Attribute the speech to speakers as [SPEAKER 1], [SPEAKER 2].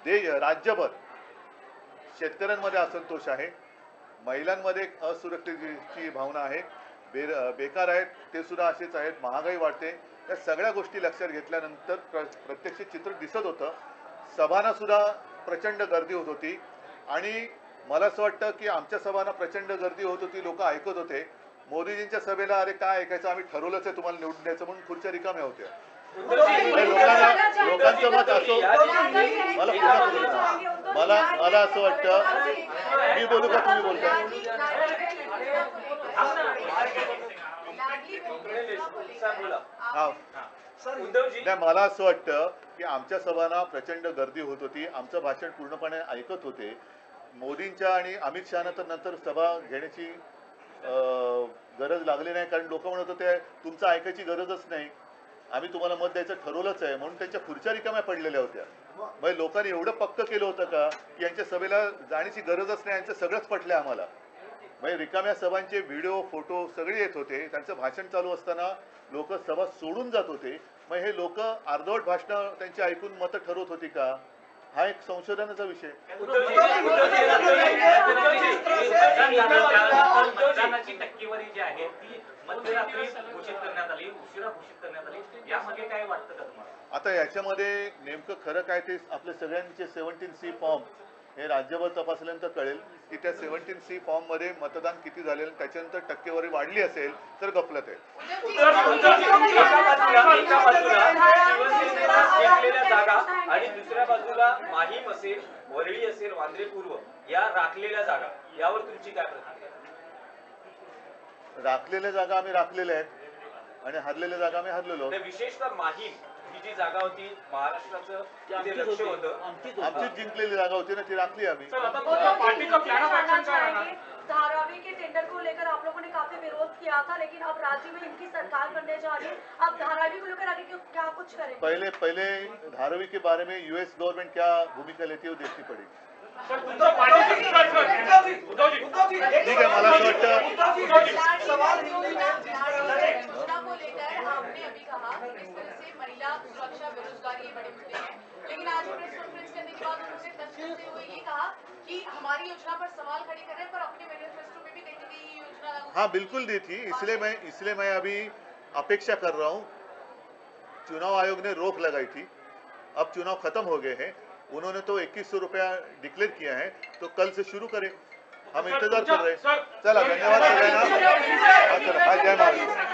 [SPEAKER 1] राज्यभर शेतकऱ्यांमध्ये असंतोष आहे, महिलांमध्ये एक असुरक्षिततेची भावना आहे, बेकार आहेत ते सुद्धा असेच आहेत, महागाई वाढते, या सगळ्या गोष्टी लक्षात घेतल्यानंतर प्रत्यक्ष चित्र दिसत होतं. सभांना सुद्धा प्रचंड गर्दी होत होती आणि मला असं वाटतं की आमच्या सभांना प्रचंड गर्दी होत होती, लोक ऐकत होते. मोदीजींच्या सभेला अरे काय ऐकायचं, आम्ही ठरवलंच आहे तुम्हाला निवडून द्यायचं म्हणून खुर्च्या रिकाम्या होत्या. लोकांचं मत असो, मला असं वाटतं, मी बोलू का तुम्ही बोलता? नाही, मला असं वाटतं की आमच्या सभांना प्रचंड गर्दी होत होती, आमचं भाषण पूर्णपणे ऐकत होते. मोदींच्या आणि अमित शहाना तर नंतर सभा घेण्याची गरज लागली नाही, कारण लोक म्हणत होते तुमचं ऐकायची गरजच नाही, आम्ही तुम्हाला मत द्यायचं ठरवलंच आहे, म्हणून त्यांच्या खुर्च्या रिकाम्या पडलेल्या होत्या. मग लोकांनी एवढं पक्क केलं होतं का की यांच्या सभेला जाण्याची गरजच नाही, यांचं सगळंच पटलं आम्हाला. म्हणजे रिकाम्या सभांचे व्हिडिओ फोटो सगळे येत होते, त्यांचं भाषण चालू असताना लोक सभा सोडून जात होते. मग हे लोक अर्धवट भाषणं त्यांची ऐकून मतं ठरवत होती का, हा एक संशोधनाचा विषय.
[SPEAKER 2] मतदानाची टक्केवारी जी आहे ती मध्यरात्री घोषित करण्यात आली, उशिरा घोषित करण्यात आली, यामध्ये काय वाटतं का तुम्हाला?
[SPEAKER 1] आता याच्यामध्ये नेमकं खरं काय ते आपले सगळ्यांचे 17C फॉर्म हे राज्यभर तपासल्यानंतर कळेल की त्या 17C फॉर्म मध्ये मतदान किती झालेलं, त्याच्यानंतर टक्केवारी वाढली असेल तर गफलत आहे.
[SPEAKER 2] जागा आणि दुसऱ्या बाजूला माहीम असेल, वरळी असेल, वांद्रे पूर्व या राखलेल्या जागा, यावर तुमची काय प्रतिक्रिया?
[SPEAKER 1] राखलेल्या जागा आम्ही राखलेल्या आहेत आणि हरलेल्या जागा आम्ही हरलेलो.
[SPEAKER 2] विशेषतः माहीम ही जी जागा होती, महाराष्ट्राचं लक्ष होतं,
[SPEAKER 1] आमचीच जिंकलेली जागा होती ना, ती राखली आम्ही.
[SPEAKER 3] धारावी के टेंडर को लेकर आप लोगों ने काफी विरोध किया था, लेकिन अब राज्य में इनकी सरकार बनने जा रही है, अब धारावी को लेकर आगे क्या कुछ करें?
[SPEAKER 1] पहले धारावी के बारे में यूएस गवर्नमेंट क्या भूमिका लेती है वो देखनी पड़ेगी. ठीक है, मला असं वाटतं
[SPEAKER 3] आपने अभी कहा कि किस तरह से महिला सुरक्षा, बेरोजगारी ये बड़े मुद्दे हैं, लेकिन आज प्रेस कॉन्फ्रेंस करने के बाद उन्होंने तथ्य देते हुए ये कहा कि हमारी योजना पर सवाल खड़े कर रहे हैं, पर अपने मैनिफेस्टो में भी कहीं ना कहीं ये योजना।
[SPEAKER 1] हाँ बिल्कुल दी थी, इसलिए मैं अभी अपेक्षा कर रहा हूँ. चुनाव आयोग ने रोक लगाई थी, अब चुनाव खत्म हो गए हैं, उन्होंने तो 2100 रुपया डिक्लेयर किया है, तो कल से शुरू करें, हम इंतजार कर रहे हैं. चला, धन्यवाद सगळ्यांना. जय महाराज.